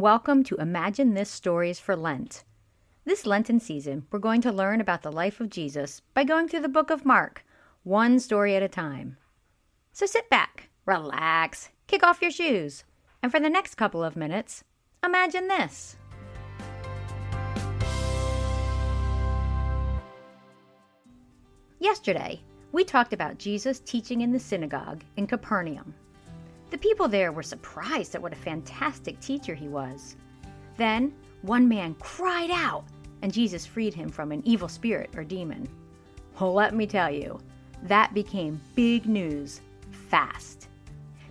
welcome to Imagine This Stories for Lent. This Lenten season, we're going to learn about the life of Jesus by going through the book of Mark, one story at a time. So sit back, relax, kick off your shoes, and for the next couple of minutes, imagine this. Yesterday, we talked about Jesus teaching in the synagogue in Capernaum. The people there were surprised at what a fantastic teacher he was. Then, one man cried out, and Jesus freed him from an evil spirit or demon. Well, let me tell you, that became big news fast.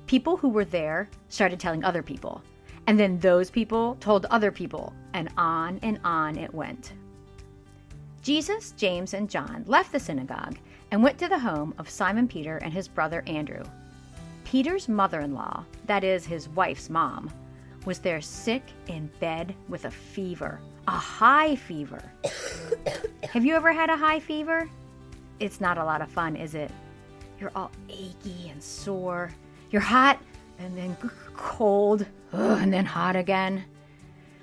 People who were there started telling other people, and then those people told other people, and on it went. Jesus, James, and John left the synagogue and went to the home of Simon Peter and his brother Andrew. Peter's mother-in-law, that is his wife's mom, was there sick in bed with a fever, a high fever. Have you ever had a high fever? It's not a lot of fun, is it? You're all achy and sore. You're hot and then cold, and then hot again.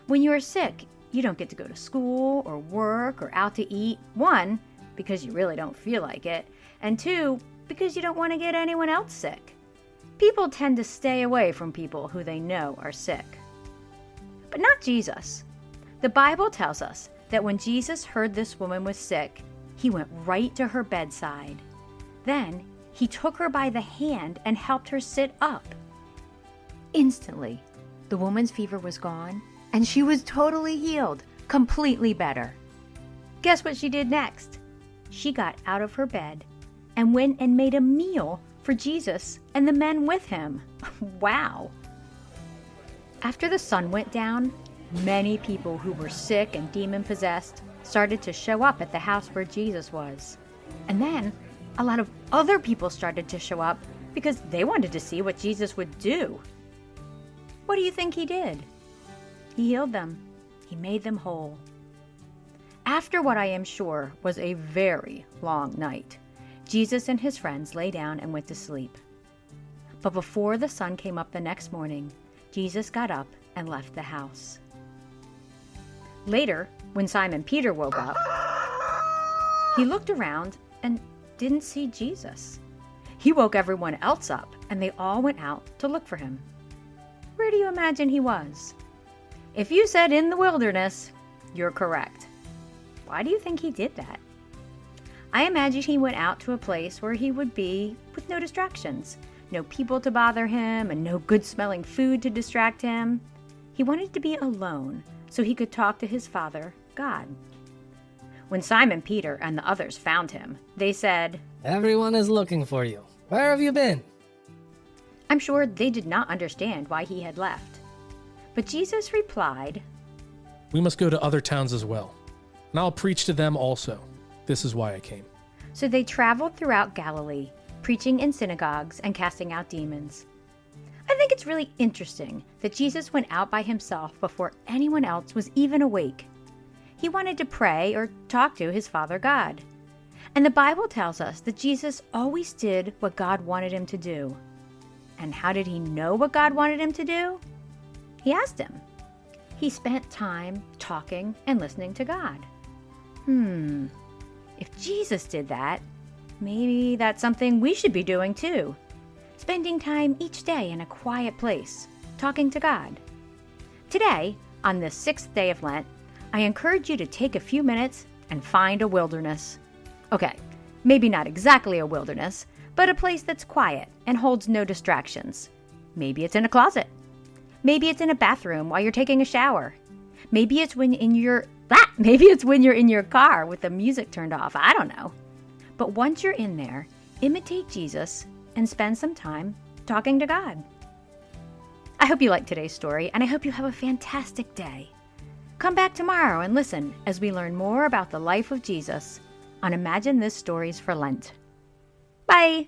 When you are sick, you don't get to go to school or work or out to eat. One, because you really don't feel like it, and two, because you don't want to get anyone else sick. People tend to stay away from people who they know are sick. But not Jesus. The Bible tells us that when Jesus heard this woman was sick, he went right to her bedside. Then he took her by the hand and helped her sit up. Instantly, the woman's fever was gone, and she was totally healed, completely better. Guess what she did next? She got out of her bed and went and made a meal for Jesus and the men with him. Wow! After the sun went down, many people who were sick and demon-possessed started to show up at the house where Jesus was. And then a lot of other people started to show up because they wanted to see what Jesus would do. What do you think he did? He healed them. He made them whole. After what I am sure was a very long night, Jesus and his friends lay down and went to sleep. But before the sun came up the next morning, Jesus got up and left the house. Later, when Simon Peter woke up, he looked around and didn't see Jesus. He woke everyone else up, and they all went out to look for him. Where do you imagine he was? If you said in the wilderness, you're correct. Why do you think he did that? I imagine he went out to a place where he would be with no distractions, no people to bother him, and no good-smelling food to distract him. He wanted to be alone so he could talk to his Father, God. When Simon Peter and the others found him, they said, "Everyone is looking for you. Where have you been?" I'm sure they did not understand why he had left. But Jesus replied, "We must go to other towns as well, and I'll preach to them also. This is why I came." So they traveled throughout Galilee, preaching in synagogues and casting out demons. I think it's really interesting that Jesus went out by himself before anyone else was even awake. He wanted to pray or talk to his Father God. And the Bible tells us that Jesus always did what God wanted him to do. And how did he know what God wanted him to do? He asked him. He spent time talking and listening to God. If Jesus did that, maybe that's something we should be doing too. Spending time each day in a quiet place, talking to God. Today, on this 6th day of Lent, I encourage you to take a few minutes and find a wilderness. Okay, maybe not exactly a wilderness, but a place that's quiet and holds no distractions. Maybe it's in a closet. Maybe it's in a bathroom while you're taking a shower. Maybe it's when you're in your car with the music turned off. I don't know. But once you're in there, imitate Jesus and spend some time talking to God. I hope you liked today's story, and I hope you have a fantastic day. Come back tomorrow and listen as we learn more about the life of Jesus on Imagine This Stories for Lent. Bye!